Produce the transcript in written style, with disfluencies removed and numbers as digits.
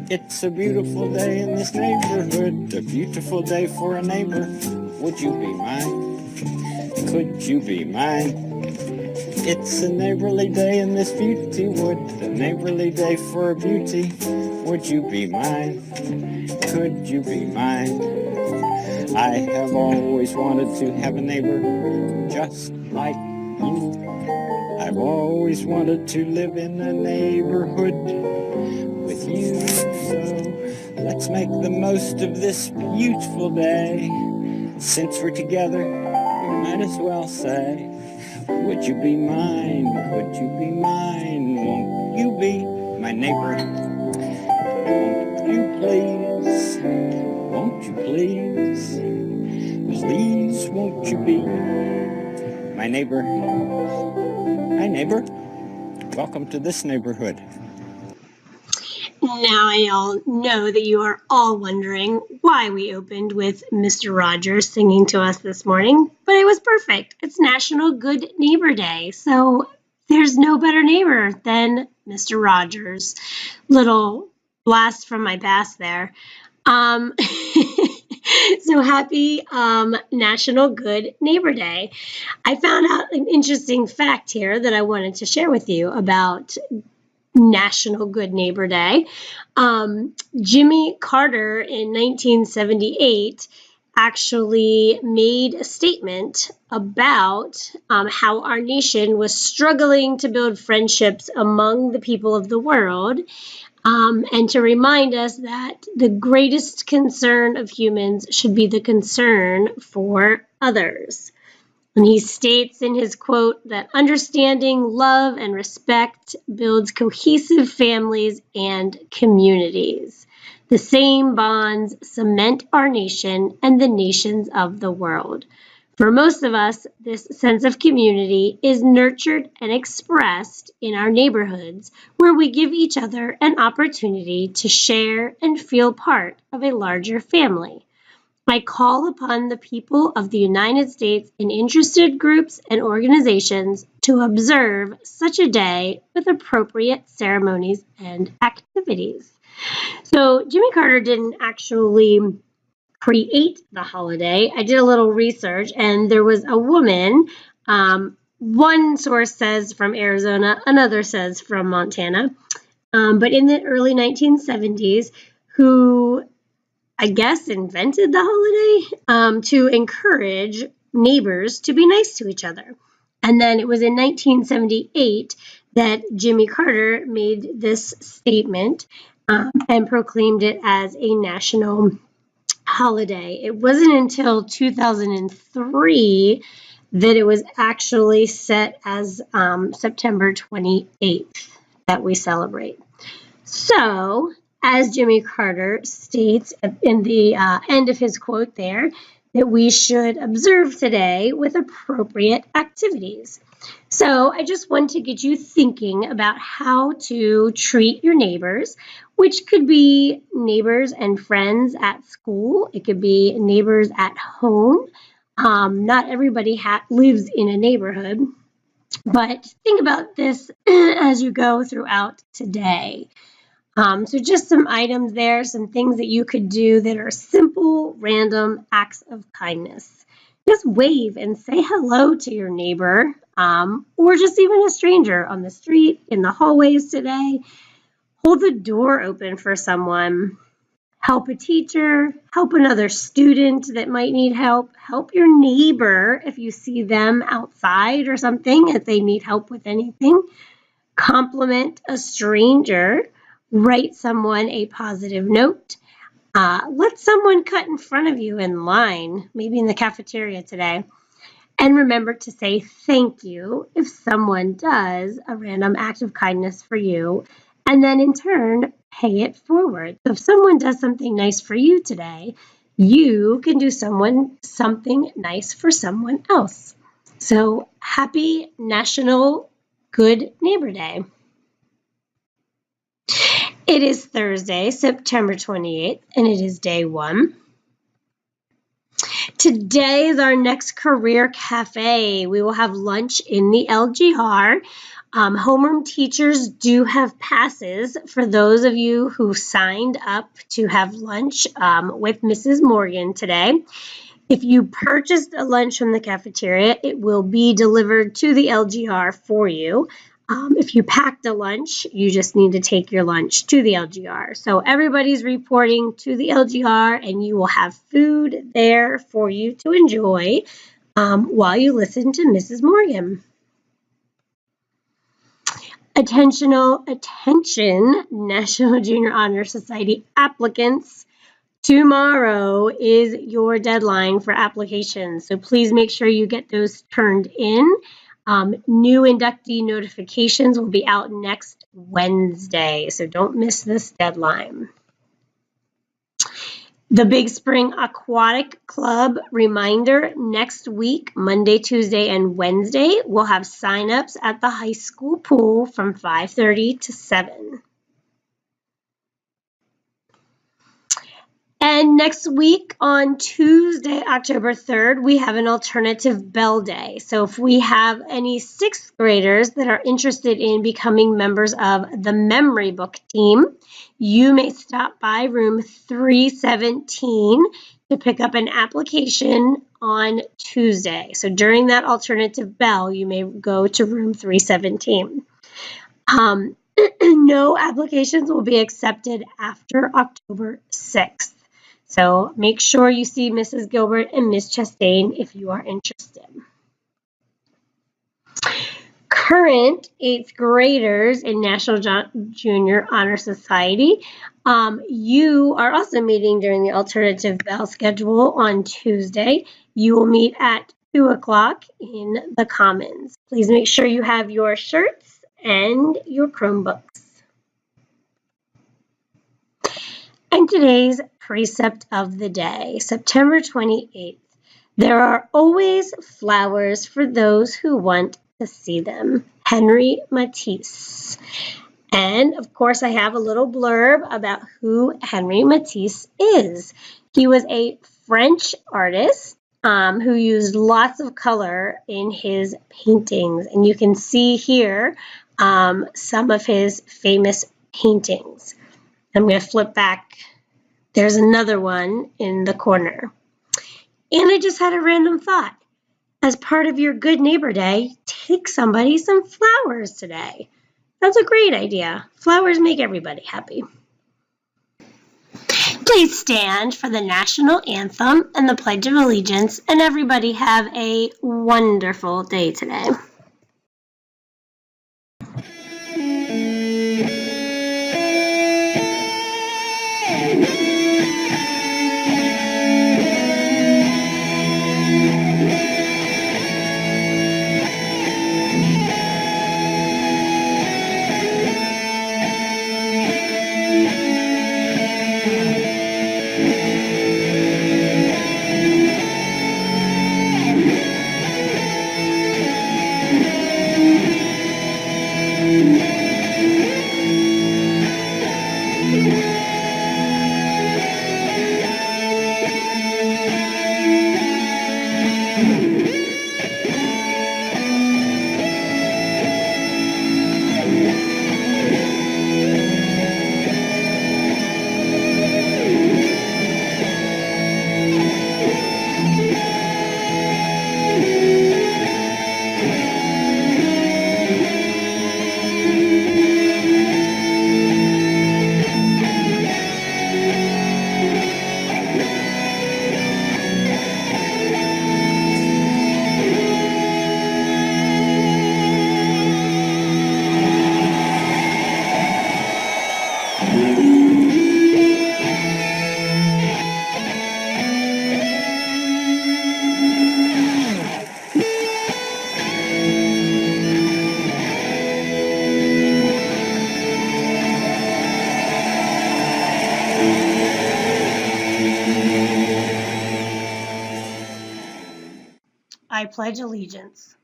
It's a beautiful day in this neighborhood, a beautiful day for a neighbor. Would you be mine? Could you be mine? It's a neighborly day in this beauty wood, a neighborly day for a beauty. Would you be mine? Could you be mine? I have always wanted to have a neighbor just like you. I've always wanted to live in a neighborhood with you. So let's make the most of this beautiful day. Since we're together, we might as well say, would you be mine? Would you be mine? Won't you be my neighbor? Won't you please? Won't you please? Please won't you be my neighbor? Hi neighbor, welcome to this neighborhood. Now I all know that you are all wondering why we opened with Mr. Rogers singing to us this morning, but it was perfect. It's National Good Neighbor Day, so there's no better neighbor than Mr. Rogers. Little blast from my past there. So happy National Good Neighbor Day. I found out an interesting fact here that I wanted to share with you about National Good Neighbor Day. Jimmy Carter in 1978 actually made a statement about how our nation was struggling to build friendships among the people of the world, and to remind us that the greatest concern of humans should be the concern for others. And he states in his quote that understanding, love, and respect builds cohesive families and communities. The same bonds cement our nation and the nations of the world. For most of us, this sense of community is nurtured and expressed in our neighborhoods, where we give each other an opportunity to share and feel part of a larger family. I call upon the people of the United States and interested groups and organizations to observe such a day with appropriate ceremonies and activities. So Jimmy Carter didn't actually create the holiday. I did a little research, and there was a woman, one source says from Arizona, another says from Montana, but in the early 1970s, who I guess invented the holiday to encourage neighbors to be nice to each other. And then it was in 1978 that Jimmy Carter made this statement and proclaimed it as a national holiday. It wasn't until 2003 that it was actually set as September 28th that we celebrate. So, as Jimmy Carter states in the end of his quote there, that we should observe today with appropriate activities. So I just want to get you thinking about how to treat your neighbors, which could be neighbors and friends at school. It could be neighbors at home. Not everybody lives in a neighborhood, but think about this as you go throughout today. So just some items there, some things that you could do that are simple, random acts of kindness. Just wave and say hello to your neighbor, or just even a stranger on the street, in the hallways today. Hold the door open for someone. Help a teacher, help another student that might need help. Help your neighbor if you see them outside or something, if they need help with anything. Compliment a stranger. Write someone a positive note. Let someone cut in front of you in line, maybe in the cafeteria today. And remember to say thank you if someone does a random act of kindness for you, and then in turn, pay it forward. So if someone does something nice for you today, you can do something nice for someone else. So happy National Good Neighbor Day. It is Thursday, September 28th, and it is day 1. Today is our next career cafe. We will have lunch in the LGR. Homeroom teachers do have passes for those of you who signed up to have lunch with Mrs. Morgan today. If you purchased a lunch from the cafeteria, it will be delivered to the LGR for you. If you packed a lunch, you just need to take your lunch to the LGR. So everybody's reporting to the LGR, and you will have food there for you to enjoy while you listen to Mrs. Morgan. Attention, National Junior Honor Society applicants. Tomorrow is your deadline for applications, so please make sure you get those turned in. New inductee notifications will be out next Wednesday, so don't miss this deadline. The Big Spring Aquatic Club reminder, next week, Monday, Tuesday, and Wednesday, we'll have sign-ups at the high school pool from 5:30 to 7. And next week on Tuesday, October 3rd, we have an alternative bell day. So if we have any 6th graders that are interested in becoming members of the memory book team, you may stop by room 317 to pick up an application on Tuesday. So during that alternative bell, you may go to room 317. No applications will be accepted after October 6th. So make sure you see Mrs. Gilbert and Ms. Chastain if you are interested. Current 8th graders in National Junior Honor Society, you are also meeting during the alternative bell schedule on Tuesday. You will meet at 2 o'clock in the Commons. Please make sure you have your shirts and your Chromebooks. And today's precept of the day, September 28th. There are always flowers for those who want to see them. Henry Matisse. And of course, I have a little blurb about who Henry Matisse is. He was a French artist who used lots of color in his paintings. And you can see here some of his famous paintings. I'm going to flip back. There's another one in the corner. And I just had a random thought. As part of your Good Neighbor Day, take somebody some flowers today. That's a great idea. Flowers make everybody happy. Please stand for the national anthem and the Pledge of Allegiance, and everybody have a wonderful day today. I pledge allegiance